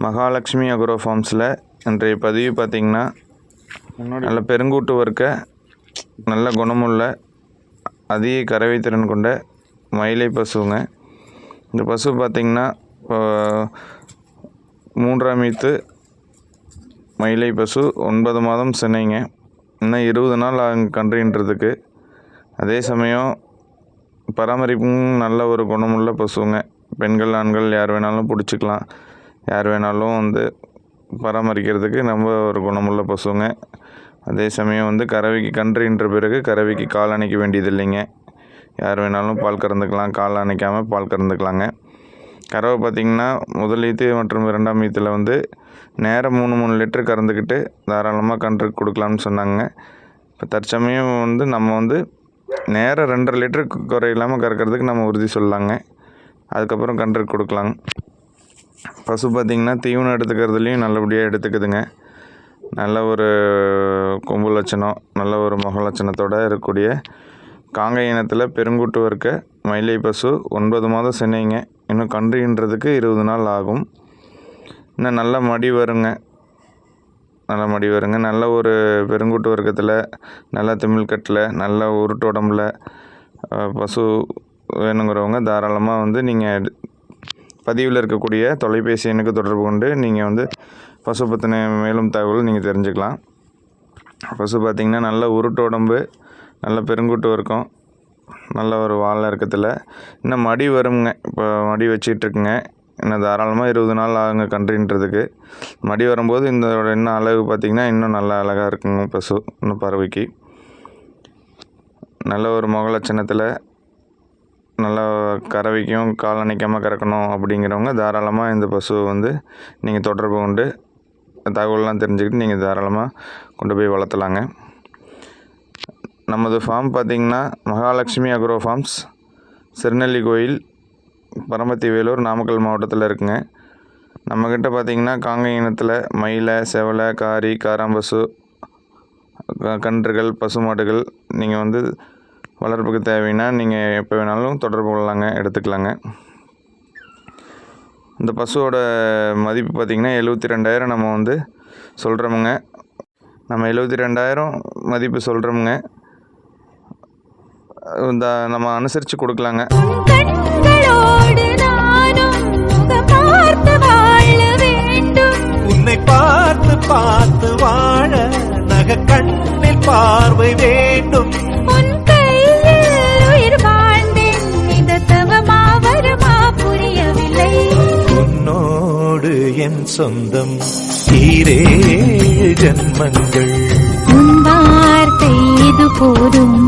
Mahalakshmi agro ஃபார்ம்ஸில் இன்றைய பதிவு பார்த்திங்கன்னா நல்ல பெருங்கூட்டு வர்க்க நல்ல குணமுள்ள அதிக கறவை திறன் கொண்ட மயிலை பசுங்க. இந்த பசு பார்த்திங்கன்னா இப்போ 3ஆம் ஈத்து மயிலை பசு 9 மாதம் சினைங்க. இன்னும் 20 நாள் ஆகும் கன்றுன்றதுக்கு. அதே சமயம் பராமரிப்பும் நல்ல ஒரு குணமுள்ள பசுங்க. பெண்கள் ஆண்கள் யார் வேணாலும் பிடிச்சிக்கலாம், யார் வேணாலும் பராமரிக்கிறதுக்கு ரொம்ப ஒரு குணமுள்ள பசுங்க. அதே சமயம் கறவைக்கு கன்றுன்ற பிறகு கறவைக்கு கால் அணைக்க வேண்டியது இல்லைங்க. யார் வேணாலும் பால் கறந்துக்கலாம், கால் அணைக்காமல் பால் கறந்துக்கலாங்க. கறவை பார்த்திங்கன்னா முதல் ஈத்து மற்றும் 2ஆம் ஈத்தில் நேரம் 3 லிட்டர் கறந்துக்கிட்டு தாராளமாக கன்று கொடுக்கலாம்னு சொன்னாங்க. இப்போ தற்சமயம் நம்ம நேரம் 2.5 லிட்டருக்கு குறையில்லாமல் கறக்கிறதுக்கு நம்ம உறுதி சொல்லலாங்க. அதுக்கப்புறம் கன்று கொடுக்கலாங்க. பசு பார்த்திங்கன்னா தீவனம் எடுத்துக்கிறதுலையும் நல்லபடியாக எடுத்துக்குதுங்க. நல்ல ஒரு கொம்பு லட்சணம், நல்ல ஒரு முக லட்சணத்தோடு இருக்கக்கூடிய காங்கை இனத்தில் பெருங்கூட்டு வர்க்க மயிலை பசு 9 மாதம் சினைங்க. இன்னும் கன்றுன்றதுக்கு 20 நாள் ஆகும். இன்னும் நல்ல மடி வருங்க, நல்ல ஒரு பெருங்கூட்டு வர்க்கத்தில் நல்ல திமிழ்கட்டில் நல்ல உருட்டு உடம்புல பசு வேணுங்கிறவங்க தாராளமாக நீங்கள் பதிவில் இருக்கக்கூடிய தொலைபேசி எண்ணுக்கு தொடர்பு கொண்டு நீங்கள் பசு பற்றின மேலும் தகவல் நீங்கள் தெரிஞ்சுக்கலாம். பசு பார்த்திங்கன்னா நல்ல உருட்டு உடம்பு, நல்ல பெருங்கூட்டு வர்க்கம், நல்ல ஒரு வால் இறக்கத்தில் இன்னும் மடி வருங்க. இப்போ மடி வச்சிட்ருக்குங்க. இன்னும் தாராளமாக 20 நாள் ஆகுங்க கன்றுன்றதுக்கு. மடி வரும்போது இதோட இன்னும் அழகு பார்த்திங்கன்னா இன்னும் நல்லா அழகாக இருக்குங்க பசு. இன்னும் பறவைக்கு நல்ல ஒரு முக லட்சணத்தில் நல்லா கறவைக்கும் கால் அணைக்காமல் கறக்கணும் அப்படிங்கிறவங்க தாராளமாக இந்த பசு நீங்கள் தொடர்பு கொண்டு தகவல்லாம் தெரிஞ்சுக்கிட்டு நீங்கள் தாராளமாக கொண்டு போய் வளர்த்தலாங்க. நமது ஃபார்ம் பார்த்திங்கன்னா மகாலட்சுமி அக்ரோ ஃபார்ம்ஸ், சிறுநெல்லி கோயில், பரமத்தி வேலூர், நாமக்கல் மாவட்டத்தில் இருக்குங்க. நம்மக்கிட்ட பார்த்திங்கன்னா காங்கை இனத்தில் மயிலை, செவலை, காரி, காராம்பசு, கன்றுகள், பசு மாடுகள் நீங்கள் வளர்ப்புக்கு தேவைன்னா நீங்கள் எப்போ வேணாலும் தொடர்பு கொள்ளலாங்க, எடுத்துக்கலாங்க. இந்த பசுவோட மதிப்பு பார்த்திங்கன்னா 72,000 நம்ம சொல்கிறோமுங்க. நம்ம 72,000 மதிப்பு சொல்கிறோமுங்க. நம்ம அனுசரித்து கொடுக்கலாங்க. உன்னை பார்த்து பார்த்து வாழ நக கண்ணில் பார்வை வேண்டும். உன்னோடு என் சொந்தம் ஈரே ஜன்மங்கள். உன் வார்த்தை இது போதும்.